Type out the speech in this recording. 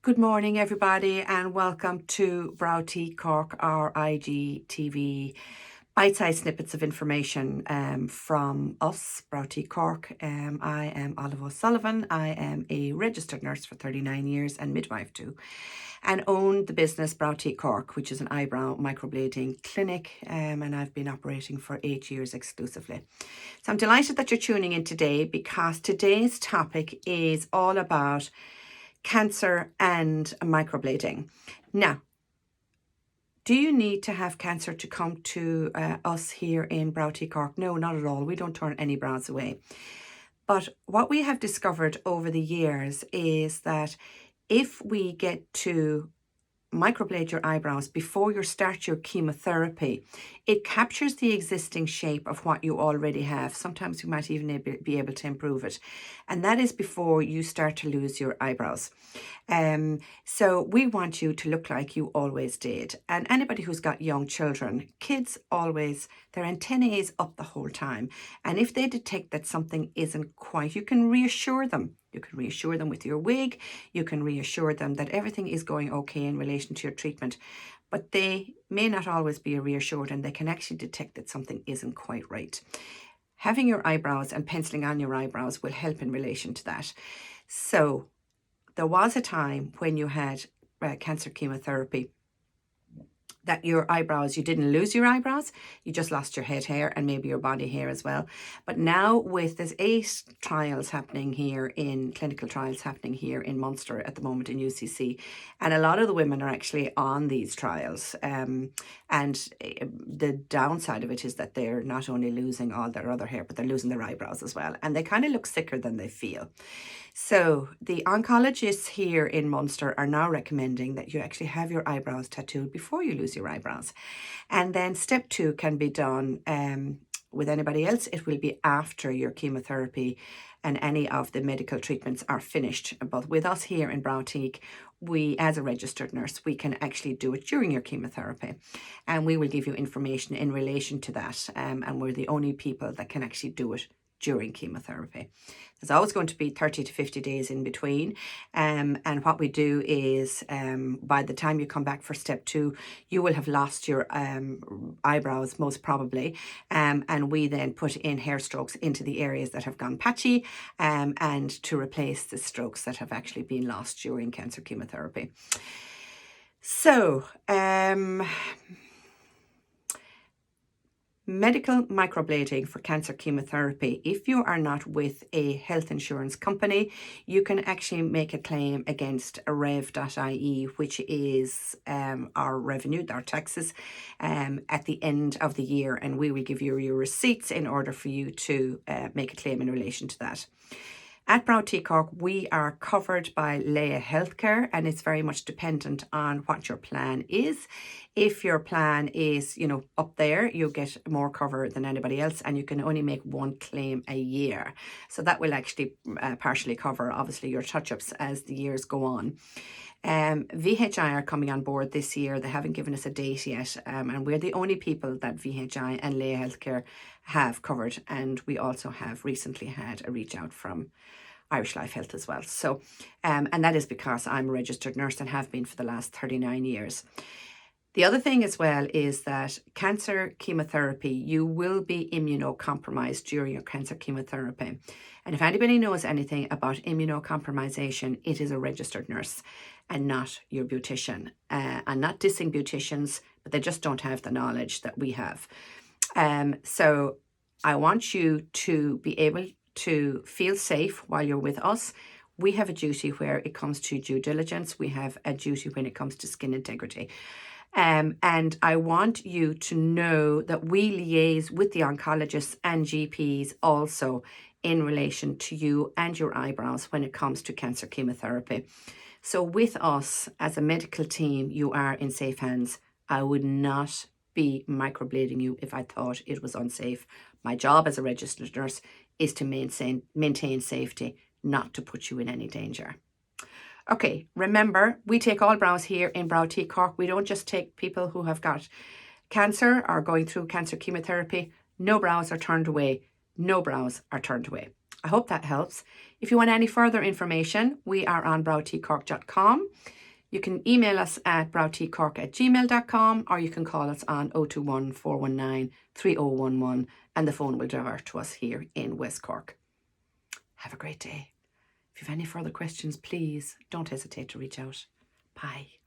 Good morning, everybody, and welcome to Brow T Cork, our IGTV bite-sized snippets of information from us, Brow T Cork. I am Olive O'Sullivan. I am a registered nurse for 39 years and midwife too, and own the business Brow T Cork, which is an eyebrow microblading clinic, and I've been operating for 8 years exclusively. So I'm delighted that you're tuning in today because today's topic is all about cancer and microblading. Now, do you need to have cancer to come to us here in Brow T Cork? No, not at all. We don't turn any brows away. But what we have discovered over the years is that if we get to microblade your eyebrows before you start your chemotherapy, it captures the existing shape of what you already have. Sometimes we might even be able to improve it. And that is before you start to lose your eyebrows. So we want you to look like you always did. And anybody who's got young children, kids always, their antennae is up the whole time. And if they detect that something isn't quite, you can reassure them. You can reassure them with your wig. You can reassure them that everything is going okay in relation to your treatment. But they may not always be reassured, and they can actually detect that something isn't quite right. Having your eyebrows and penciling on your eyebrows will help in relation to that. So there was a time when you had cancer chemotherapy that your eyebrows, you didn't lose your eyebrows, you just lost your head hair and maybe your body hair as well. But now with there's 8 trials happening here in clinical trials happening here in Munster at the moment in UCC, and a lot of the women are actually on these trials. And the downside of it is that they're not only losing all their other hair, but they're losing their eyebrows as well, and they kind of look sicker than they feel. So the oncologists here in Munster are now recommending that you actually have your eyebrows tattooed before you lose your eyebrows. And then step 2 can be done with anybody else. It will be after your chemotherapy and any of the medical treatments are finished. But with us here in Brow T, we, as a registered nurse, we can actually do it during your chemotherapy. And we will give you information in relation to that. And we're the only people that can actually do it during chemotherapy. There's always going to be 30 to 50 days in between. And what we do is by the time you come back for step 2, you will have lost your eyebrows most probably. And we then put in hair strokes into the areas that have gone patchy and to replace the strokes that have actually been lost during cancer chemotherapy. So, medical microblading for cancer chemotherapy. If you are not with a health insurance company, you can actually make a claim against rev.ie, which is our revenue, our taxes, at the end of the year, and we will give you your receipts in order for you to make a claim in relation to that. At Brow T Cork, we are covered by Leia Healthcare, and it's very much dependent on what your plan is. If your plan is, up there, you'll get more cover than anybody else, and you can only make 1 claim a year. So that will actually partially cover, obviously, your touch-ups as the years go on. VHI are coming on board this year. They haven't given us a date yet, and we're the only people that VHI and Leia Healthcare have covered, and we also have recently had a reach out from Irish Life Health as well. So, and that is because I'm a registered nurse and have been for the last 39 years. The other thing as well is that cancer chemotherapy, you will be immunocompromised during your cancer chemotherapy. And if anybody knows anything about immunocompromisation, it is a registered nurse and not your beautician. I'm not dissing beauticians, but they just don't have the knowledge that we have. So I want you to be able to feel safe while you're with us. We have a duty where it comes to due diligence. We have a duty when it comes to skin integrity. And I want you to know that we liaise with the oncologists and GPs also in relation to you and your eyebrows when it comes to cancer chemotherapy. So with us as a medical team, you are in safe hands. I would not be microblading you if I thought it was unsafe. My job as a registered nurse is to maintain safety, not to put you in any danger. Okay, remember, we take all brows here in Brow T Cork. We don't just take people who have got cancer or going through cancer chemotherapy. No brows are turned away. No brows are turned away. I hope that helps. If you want any further information, we are on browtcork.com. You can email us at browtcork@gmail.com, or you can call us on 021 419 3011 and the phone will divert to us here in West Cork. Have a great day. If you have any further questions, please don't hesitate to reach out. Bye.